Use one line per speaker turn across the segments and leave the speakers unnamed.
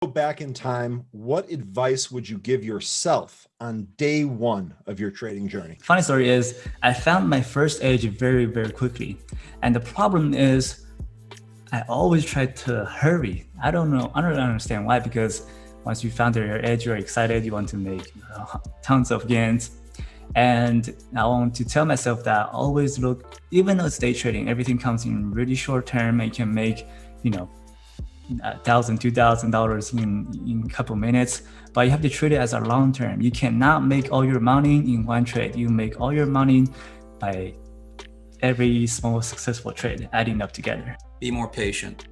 Go back in time, what advice would you give yourself on day one of your trading journey?
Funny story is, I found my first edge very, very quickly. And the problem is, I always try to hurry. I don't understand why, because once you found your edge, you're excited, you want to make tons of gains. And I want to tell myself that always look, even though it's day trading, everything comes in really short term, and you can make, $1,000, $2,000 in a couple minutes, but you have to treat it as a long term. You cannot make all your money in one trade. You make all your money by every small successful trade adding up together.
Be more patient.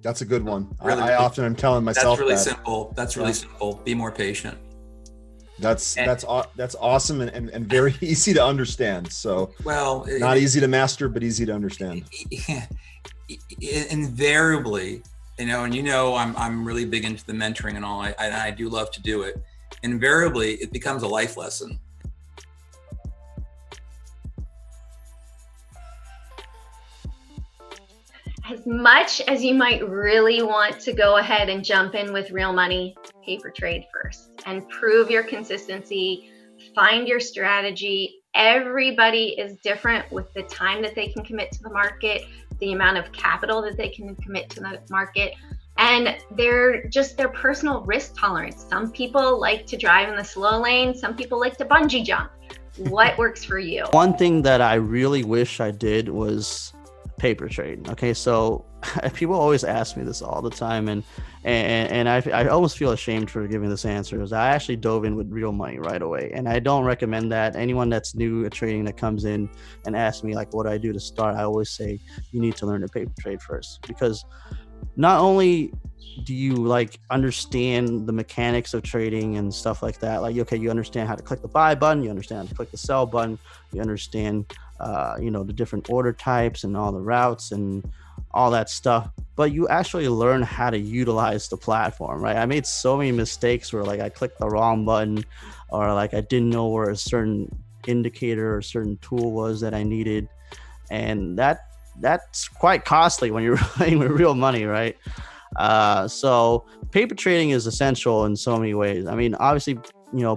That's a good one.
Really,
I often am telling myself
that's simple. That's really simple. Be more patient.
That's awesome and very easy to understand. So not easy to master, but easy to understand.
Invariably, and I'm really big into the mentoring and all. I do love to do it. Invariably, it becomes a life lesson.
As much as you might really want to go ahead and jump in with real money, paper trade first and prove your consistency, find your strategy. Everybody is different with the time that they can commit to the market, the amount of capital that they can commit to the market, and their personal risk tolerance. Some people like to drive in the slow lane. Some people like to bungee jump. What works for you?
One thing that I really wish I did was paper trade. Okay, so people always ask me this all the time, and I almost feel ashamed for giving this answer. I actually dove in with real money right away, and I don't recommend that. Anyone that's new at trading that comes in and asks me like what do I do to start, I always say you need to learn to paper trade first, because not only do you understand the mechanics of trading and stuff like that, you understand how to click the buy button, you understand how to click the sell button, you understand the different order types and all the routes and all that stuff, but you actually learn how to utilize the platform, right? I made so many mistakes where I clicked the wrong button, or I didn't know where a certain indicator or certain tool was that I needed, and that's quite costly when you're playing with real money, right? So paper trading is essential in so many ways. I mean, obviously,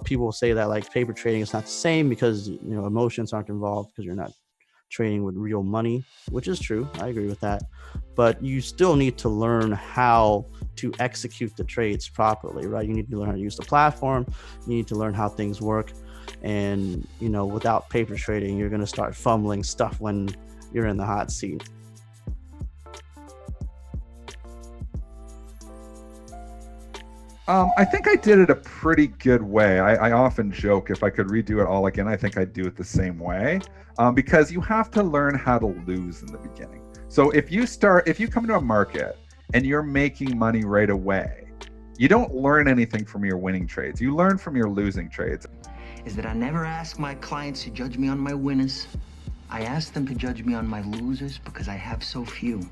people say that paper trading is not the same because, emotions aren't involved because you're not trading with real money, which is true. I agree with that. But you still need to learn how to execute the trades properly, right? You need to learn how to use the platform. You need to learn how things work. And, without paper trading, you're going to start fumbling stuff when you're in the hot seat.
I think I did it a pretty good way. I often joke if I could redo it all again, I think I'd do it the same way, because you have to learn how to lose in the beginning. So if you come into a market and you're making money right away, you don't learn anything from your winning trades. You learn from your losing trades.
Is that I never ask my clients to judge me on my winners. I ask them to judge me on my losers because I have so few.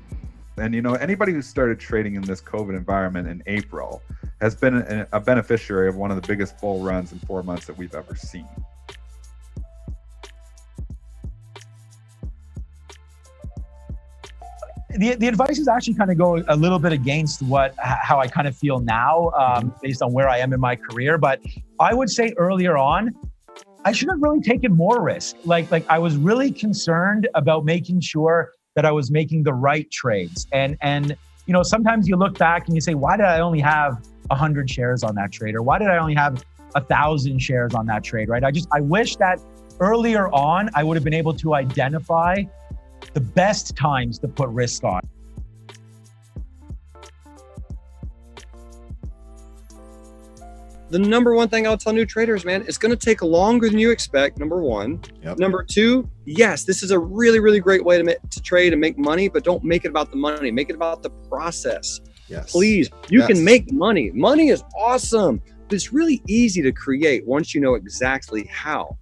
And anybody who started trading in this COVID environment in April has been a beneficiary of one of the biggest bull runs in 4 months that we've ever seen.
The advice is actually kind of go a little bit against how I kind of feel now, based on where I am in my career. But I would say earlier on, I should have really taken more risk. Like I was really concerned about making sure that I was making the right trades. And sometimes you look back and you say, why did I only have 100 shares on that trade? Or why did I only have 1,000 shares on that trade, right? I wish that earlier on, I would have been able to identify the best times to put risk on.
The number one thing I'll tell new traders, man, it's going to take longer than you expect, number one.
Yep.
Number two, yes, this is a really, really great way to trade and make money, but don't make it about the money. Make it about the process.
Yes.
Please, you can make money. Money is awesome, but it's really easy to create once you know exactly how.